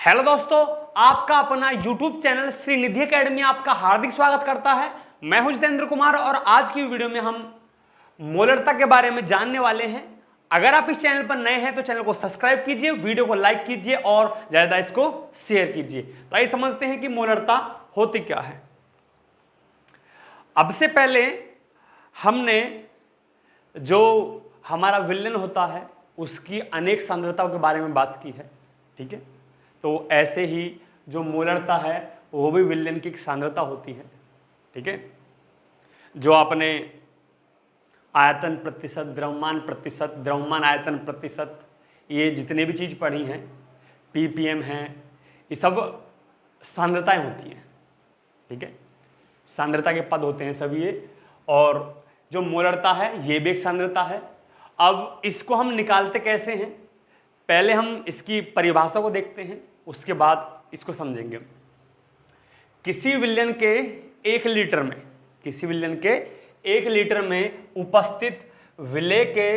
Hello दोस्तों, आपका अपना YouTube चैनल श्रीनिधि एकेडमी आपका हार्दिक स्वागत करता है। मैं हूं जितेंद्र कुमार और आज की वीडियो में हम मोलरता के बारे में जानने वाले हैं। अगर आप इस चैनल पर नए हैं तो चैनल को सब्सक्राइब कीजिए, वीडियो को लाइक कीजिए और ज्यादा इसको शेयर कीजिए। तो आइए समझते हैं कि मोलरता होती क्या है। अब से पहले हमने जो हमारा विलयन होता है उसकी अनेक सांद्रताओं के बारे में बात की है, ठीक है। तो ऐसे ही जो मोलरता है वो भी विलयन की एक सांद्रता होती है, ठीक है। जो आपने आयतन प्रतिशत, द्रव्यमान प्रतिशत, द्रव्यमान आयतन प्रतिशत, ये जितने भी चीज़ पढ़ी हैं, पीपीएम हैं, ये सब सांद्रताएं होती हैं, ठीक है। सांद्रता के पद होते हैं सभी ये। और जो मोलरता है ये भी एक सांद्रता है। अब इसको हम निकालते कैसे हैं, पहले हम इसकी परिभाषा को देखते हैं, उसके बाद इसको समझेंगे। किसी विलयन के 1 लीटर में उपस्थित विलेय के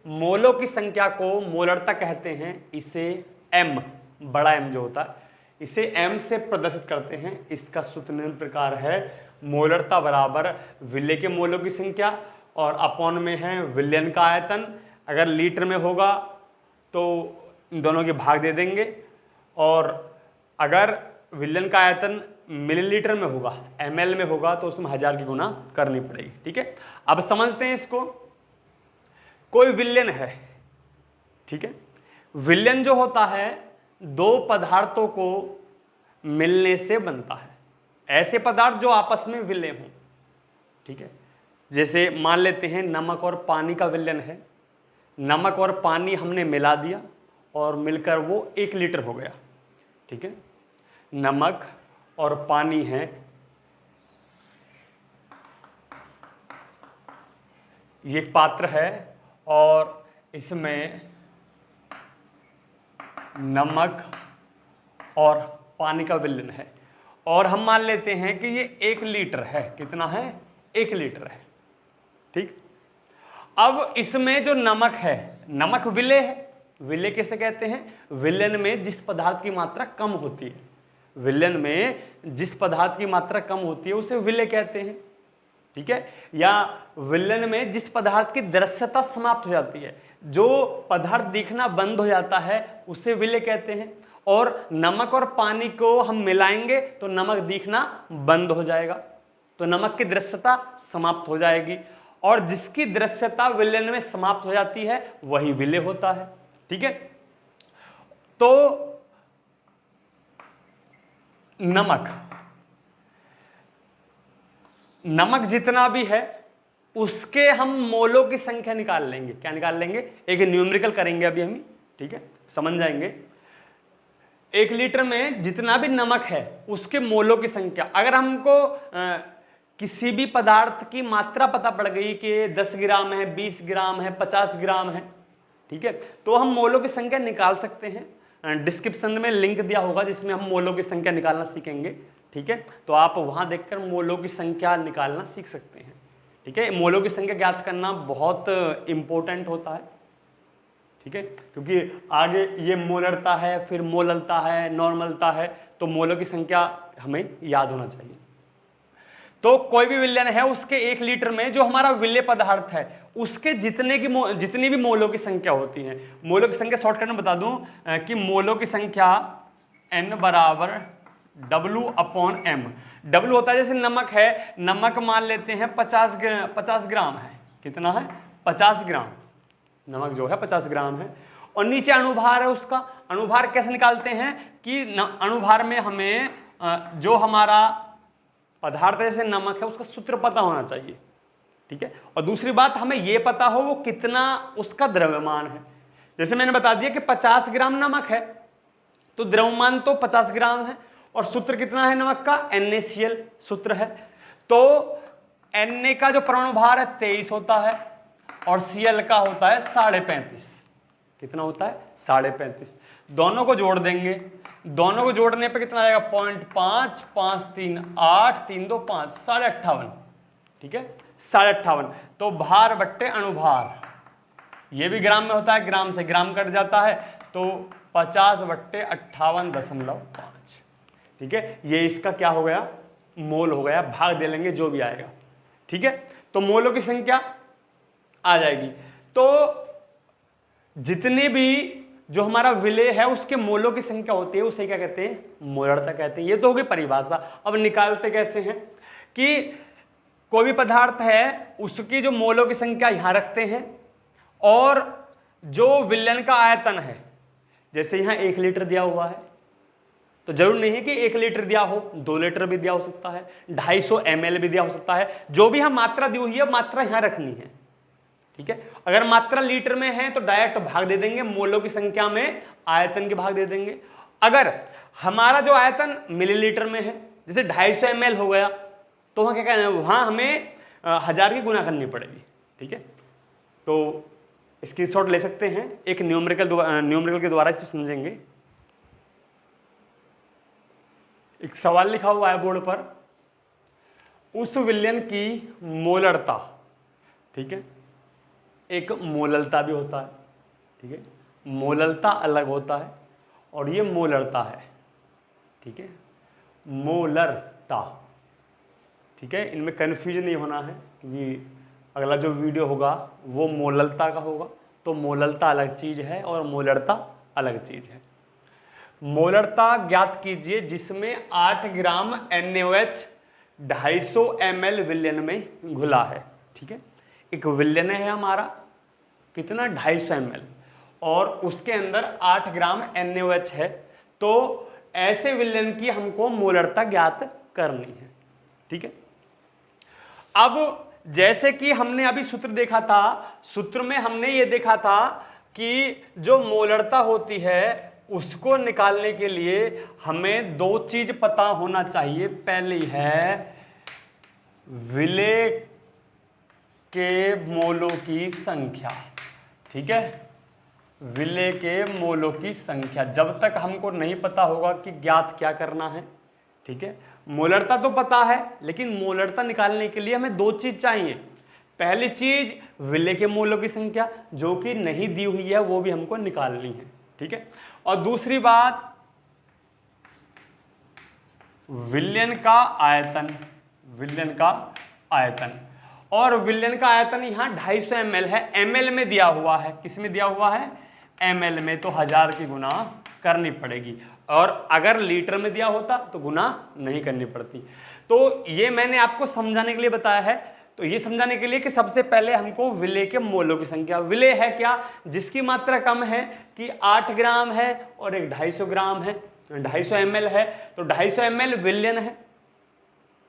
मोलों की संख्या को मोलरता कहते हैं। इसे m, बड़ा M जो होता है, इसे m से प्रदर्शित करते हैं। इसका सूत्र निम्न प्रकार है, मोलरता बराबर विलेय के मोलों की संख्या और अपॉन में है विलयन का आयतन। अगर लीटर में होगा तो इन दोनों के भाग दे देंगे, और अगर विलयन का आयतन मिलीलीटर में होगा, ml में होगा, तो उसमें 1000 की गुणा करनी पड़ेगी, ठीक है। अब समझते हैं इसको। कोई विलयन है, ठीक है। विलयन जो होता है दो पदार्थों को मिलने से बनता है। ऐसे पदार्थ जो आपस में विलय हों, ठीक है। जैसे मान लेते हैं नमक और पानी का विलयन है। नमक और पानी हमने मिला दिया और मिलकर वो 1 लीटर हो गया, ठीक है। नमक और पानी है, ये एक पात्र है और इसमें नमक और पानी का विलयन है, और हम मान लेते हैं कि ये 1 लीटर है। कितना है? 1 लीटर है, ठीक। अब इसमें जो नमक है, नमक विलेय है। विलेय किसे कहते हैं? विलयन में जिस पदार्थ की मात्रा कम होती है, विलयन में जिस पदार्थ की मात्रा कम होती है उसे विलेय कहते हैं, ठीक है। या विलयन में जिस पदार्थ की दृश्यता समाप्त हो जाती है, जो पदार्थ दिखना बंद हो जाता है, उसे विलेय कहते हैं। और नमक और पानी को हम मिलाएंगे तो नमक दिखना बंद हो जाएगा, तो नमक की दृश्यता समाप्त हो जाएगी, और जिसकी दृश्यता विलयन में समाप्त हो जाती है वही विलेय होता है, ठीक है। तो नमक जितना भी है उसके हम मोलों की संख्या निकाल लेंगे। क्या निकाल लेंगे? एक न्यूमेरिकल करेंगे अभी हम, ठीक है, समझ जाएंगे। 1 लीटर में जितना भी नमक है उसके मोलों की संख्या, अगर हमको किसी भी पदार्थ की मात्रा पता पड़ गई कि 10 ग्राम है, 20 ग्राम है, 50 ग्राम है, ठीक है, तो हम मोलों की संख्या निकाल सकते हैं। डिस्क्रिप्शन में लिंक दिया होगा जिसमें हम मोलों की संख्या निकालना सीखेंगे, ठीक है। तो आप वहां देखकर मोलों की संख्या निकालना सीख सकते हैं, ठीक है। मोलों की संख्या ज्ञात करना बहुत इंपॉर्टेंट होता है, ठीक है, क्योंकि आगे ये मोलरता है, फिर मोललता है, नॉर्मलता है, तो मोलों की संख्या हमें याद होना चाहिए। तो कोई भी विलयन है उसके 1 लीटर में जो हमारा विलेय पदार्थ है उसके जितनी भी मोलों की संख्या होती है, मोलों की संख्या शॉर्टकट में बता दूं कि मोलों की संख्या n बराबर W/m। W होता है, जैसे नमक है, नमक मान लेते हैं 50 ग्राम है। कितना है? 50 ग्राम नमक जो है 50 ग्राम है। और नीचे अणुभार है उसका। अणुभार कैसे निकालते हैं कि अणुभार में हमें जो हमारा पदार्थ जैसे नमक है उसका सूत्र पता होना चाहिए, ठीक है। और दूसरी बात, हमें यह पता हो वो कितना उसका द्रव्यमान है। जैसे मैंने बता दिया कि 50 ग्राम नमक है तो द्रव्यमान तो 50 ग्राम है, और सूत्र कितना है नमक का? NaCl सूत्र है। तो Na का जो परमाणु भार है 23 होता है और Cl का होता है 35.5। कितना होता है? 35.5। दोनों को जोड़ देंगे, दोनों को जोड़ने पे कितना आएगा? 0.5, 5 3 8, 3 2 5, 58.5, ठीक है, 58.5। तो भार बट्टे अणुभार, ये भी ग्राम में होता है, ग्राम से ग्राम कट जाता है, तो 50/58.5। ठीक है, ये इसका क्या हो गया, मोल हो गया, भाग दे लेंगे जो भी आएगा। ठीक है, तो मोलों की संख्या आ जाएगी। तो जितने भी जो हमारा विलेय है उसके मोलों की संख्या होती है उसे क्या कहते हैं, मोलरता कहते हैं। ये तो होगी परिभाषा। अब निकालते कैसे हैं कि कोई भी पदार्थ है उसकी जो मोलों की संख्या यहां रखते हैं और जो विलयन का आयतन है, जैसे यहां 1 लीटर दिया हुआ है तो जरूर नहीं है कि 1 लीटर दिया हो, 2 लीटर भी दिया हो सकता है, 250 ml भी दिया हो सकता है। जो भी हम मात्रा दी हुई है मात्रा यहां रखनी है। ठीक है, अगर मात्रा लीटर में है तो डायरेक्ट भाग दे देंगे, मोलों की संख्या में आयतन के भाग दे देंगे। अगर हमारा जो आयतन मिलीलीटर में है, जैसे 250 ml हो गया, तो वहां क्या कहना है, वहां हमें 1000 की गुना करनी पड़ेगी। ठीक है, तो स्क्रीनशॉट ले सकते हैं, एक न्यूमेरिकल के द्वारा इसे समझेंगे। एक सवाल लिखा हुआ है बोर्ड पर, उस विलयन की मोलरता। ठीक है, एक मोललता भी होता है। ठीक है, मोललता अलग होता है और ये मोलरता है। ठीक है, मोलरता। ठीक है, इनमें कन्फ्यूजन नहीं होना है क्योंकि अगला जो वीडियो होगा वो मोललता का होगा। तो मोललता अलग चीज है और मोलरता अलग चीज है। मोलरता ज्ञात कीजिए जिसमें 8 ग्राम NaOH 250 ml विलयन में घुला है। ठीक है, एक विलयन है हमारा कितना, 250 ml, और उसके अंदर 8 ग्राम NaOH है। तो ऐसे विलयन की हमको मोलरता ज्ञात करनी है। ठीक है, अब जैसे कि हमने अभी सूत्र देखा था, सूत्र में हमने ये देखा था कि जो मोलरता होती है उसको निकालने के लिए हमें 2 चीज पता होना चाहिए। पहली है विलेय के मोलों की संख्या। ठीक है, विलेय के मोलों की संख्या। जब तक हमको नहीं पता होगा कि ज्ञात क्या करना है, ठीक है, मोलरता तो पता है लेकिन मोलरता निकालने के लिए हमें 2 चीज चाहिए। पहली चीज विलेय के मोलों की संख्या, जो कि नहीं दी हुई है, वो भी हमको निकालनी है। ठीक है, और दूसरी बात विलयन का आयतन। विलयन का आयतन, और विलयन का आयतन यहां 250 ml है, ml में दिया हुआ है। किस में दिया हुआ है, ml में, तो 1000 की गुना करनी पड़ेगी। और अगर लीटर में दिया होता तो गुना नहीं करनी पड़ती। तो ये मैंने आपको समझाने के लिए बताया है। तो ये समझाने के लिए कि सबसे पहले हमको विलेय के मोलों की संख्या, विलेय है क्या, जिसकी मात्रा कम है कि 8 ग्राम है और एक 250 ग्राम है, 250 ml है, तो 250 ml विलयन है।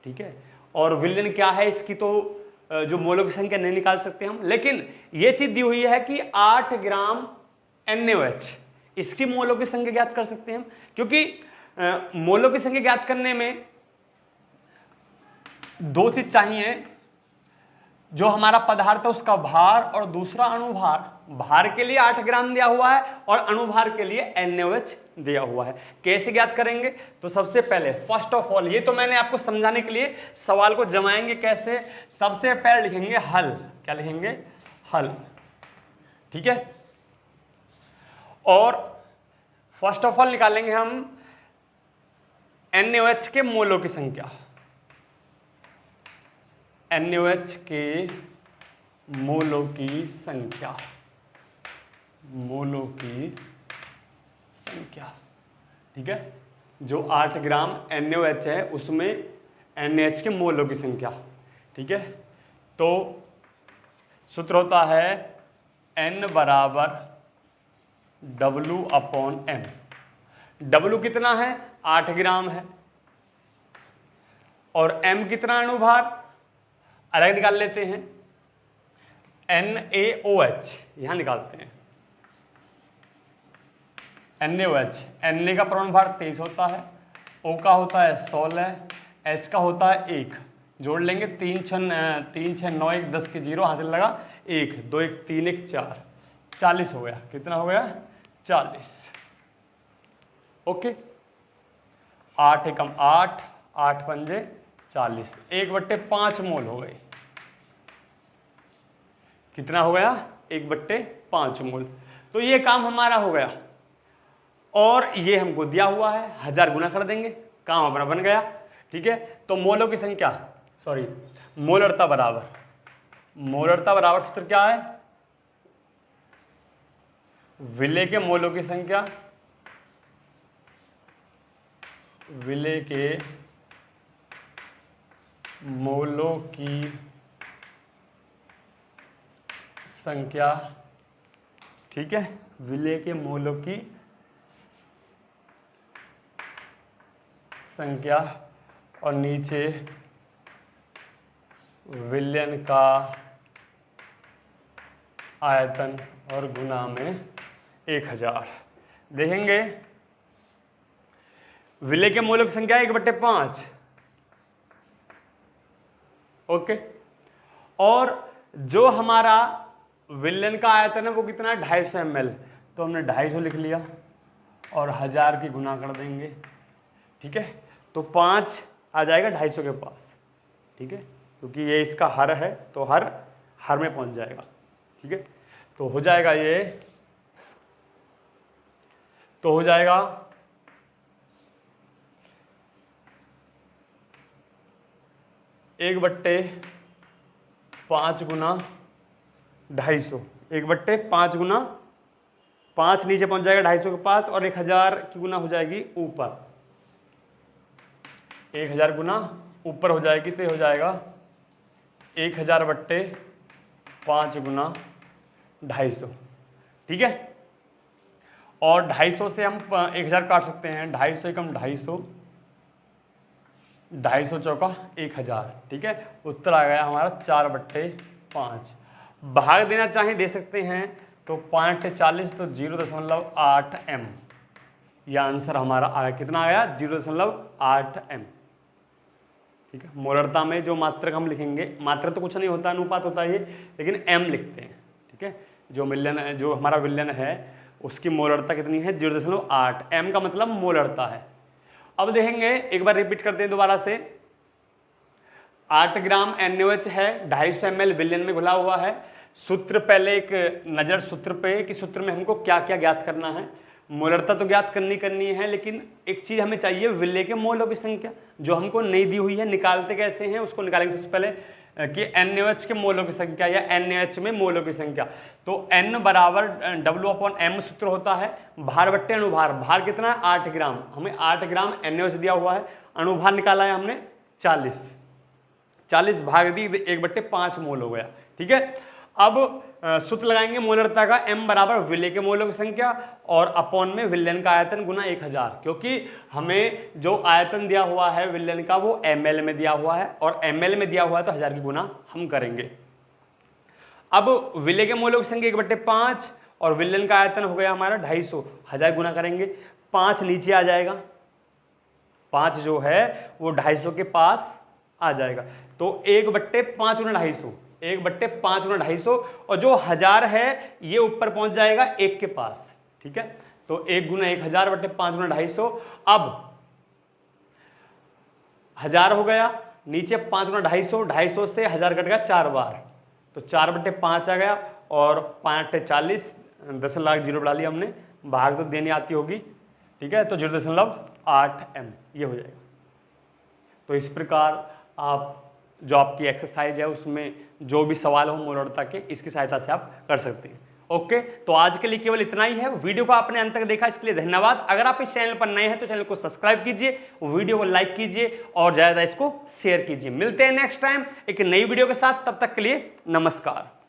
ठीक है, और विलयन क्या है इसकी तो जो मोलों की संख्या नहीं निकाल सकते हम, लेकिन ये चीज दी हुई है कि 8 ग्राम NaOH, इसकी मोलों की संख्या ज्ञात कर सकते हैं हम। क्योंकि मोलों की संख्या ज्ञात करने में 2 चीज चाहिए, जो हमारा पदार्थ है उसका भार और दूसरा अणुभार। भार के लिए 8 ग्राम दिया हुआ है और अणुभार के लिए NaOH दिया हुआ है। कैसे ज्ञात करेंगे, तो सबसे पहले फर्स्ट ऑफ ऑल, ये तो मैंने आपको समझाने के लिए सवाल को जमाएंगे कैसे। सबसे पहले लिखेंगे हल। क्या लिखेंगे, हल। ठीक है, और फर्स्ट ऑफ ऑल निकालेंगे हम NaOH के मोलों की संख्या। NaOH के मोलों की संख्या, मोलों की संख्या। ठीक है, जो 8 ग्राम NaOH है उसमें NaH के मोलों की संख्या। ठीक है, तो सूत्र होता है N बराबर W/M। W कितना है, 8 ग्राम है, और M कितना अणुभार, अलग निकाल लेते हैं। NaOH यहां निकालते हैं, NaOH, Na का परमाणु भार 23 होता है, O का होता है 16, H का होता है 1। जोड़ लेंगे 3 6 9 1 10 के 0 हासिल लगा 1 2 1 3 1 4, 40 हो गया। कितना हो गया, 40। ओके, 8 एकम 8, 8 पंजे 40, 1/5 मोल हो गई। कितना हो गया, 1/5 मोल। तो ये काम हमारा हो गया। और ये हमको दिया हुआ है, 1000 गुना कर देंगे, काम अपना बन गया। ठीक है, तो मोलों की संख्या, सॉरी मोलरता बराबर सूत्र क्या है, विलेय के मोलों की संख्या, विलेय के मोलों की संख्या, ठीक है, विलेय के मोलों की संख्या और नीचे विलयन का आयतन और गुना में 1000। देखेंगे विलेय के मोलों की संख्या 1/5, ओके, और जो हमारा विलयन का आयतन है वो कितना है, 250 ml, तो हमने 250 लिख लिया और 1000 की गुना कर देंगे। ठीक है, तो 5 आ जाएगा 250 के पास। ठीक है, क्योंकि ये इसका हर है तो हर में पहुंच जाएगा। ठीक है, तो हो जाएगा ये, तो हो जाएगा 1/5 गुना 250, 1/5 गुना 5 नीचे पहुंच जाएगा 250 के पास और 1000 की गुना हो जाएगी ऊपर, 1000 गुना ऊपर हो जाएगी, तो हो जाएगा 1000/5 गुना 250। ठीक है, और 250 से हम 1000 काट सकते हैं, 250 एकम 250, 250 चौका 1000। ठीक है, उत्तर आ गया हमारा 4/5। भाग देना चाहें दे सकते हैं, तो 5/40 तो 0.8 m, यह आंसर हमारा आया, कितना आया, 0.8 m। ठीक है, मोलरता में जो मात्रक हम लिखेंगे, मात्रा तो कुछ नहीं होता, अनुपात होता है ये, लेकिन m लिखते हैं। ठीक है, जो विलयन, जो हमारा विलयन है उसकी मोलरता कितनी है, 0.8, m का मतलब मोलरता है। अब देखेंगे, एक बार रिपीट करते हैं दोबारा से, 8 ग्राम NaOH है, 250 ml विलयन में घुला हुआ है। सूत्र, पहले एक नज़र सूत्र पे कि सूत्र में हमको क्या क्या ज्ञात करना है। मोलरता तो ज्ञात करनी है, लेकिन एक चीज़ हमें चाहिए, विलय के मोलों की संख्या, जो हमको नहीं दी हुई है। निकालते कैसे हैं, उसको निकालेंगे सबसे पहले कि NaOH के मोलों की संख्या या NaH में मोलों की संख्या। तो N बराबर W/M सूत्र होता है, भार बट्टे अनुभार। भार कितना है, 8 ग्राम, हमें 8 ग्राम NaOH दिया हुआ है, अनुभार निकाला है हमने 40 भाग दी 1/5 मोल हो गया। ठीक है, अब सूत्र लगाएंगे मोलरता का, m बराबर विलय के मोलों की संख्या और अपॉन में विलयन का आयतन गुना 1000, क्योंकि हमें जो आयतन दिया हुआ है विलयन का वो ml में दिया हुआ है और ml में दिया हुआ है तो 1000 की गुना हम करेंगे। अब विलय के मोलों की संख्या 1/5 और विलयन का आयतन हो गया हमारा 250, 1000 गुना करेंगे, 5 नीचे आ जाएगा, 5 जो है वो 250 के पास आ जाएगा, तो 1/5 गुना 250, 1/5 गुना 250, और जो 1000 है ये ऊपर पहुंच जाएगा 1 के पास। ठीक है, तो 1 गुना 1000/5 गुना 250। अब 1000 हो गया, नीचे 5 गुना 250, 250 से 1000 कट गया 4 बार, तो 4/5 आ गया, और 5/40, 10,00,000 जीरो बढ़ा लिया हमने, भाग तो देनी आती होगी। ठीक है, तो 0.8 m ये हो जाएगा। तो इस प्रकार आप जो आपकी एक्सरसाइज है उसमें जो भी सवाल हो मोलरता के, इसकी सहायता से आप कर सकते हैं। ओके, तो आज के लिए केवल इतना ही है। वीडियो को आपने अंत तक देखा इसके लिए धन्यवाद। अगर आप इस चैनल पर नए हैं तो चैनल को सब्सक्राइब कीजिए, वीडियो को लाइक कीजिए और ज़्यादा इसको शेयर कीजिए। मिलते हैं नेक्स्ट टाइम एक नई वीडियो के साथ, तब तक के लिए नमस्कार।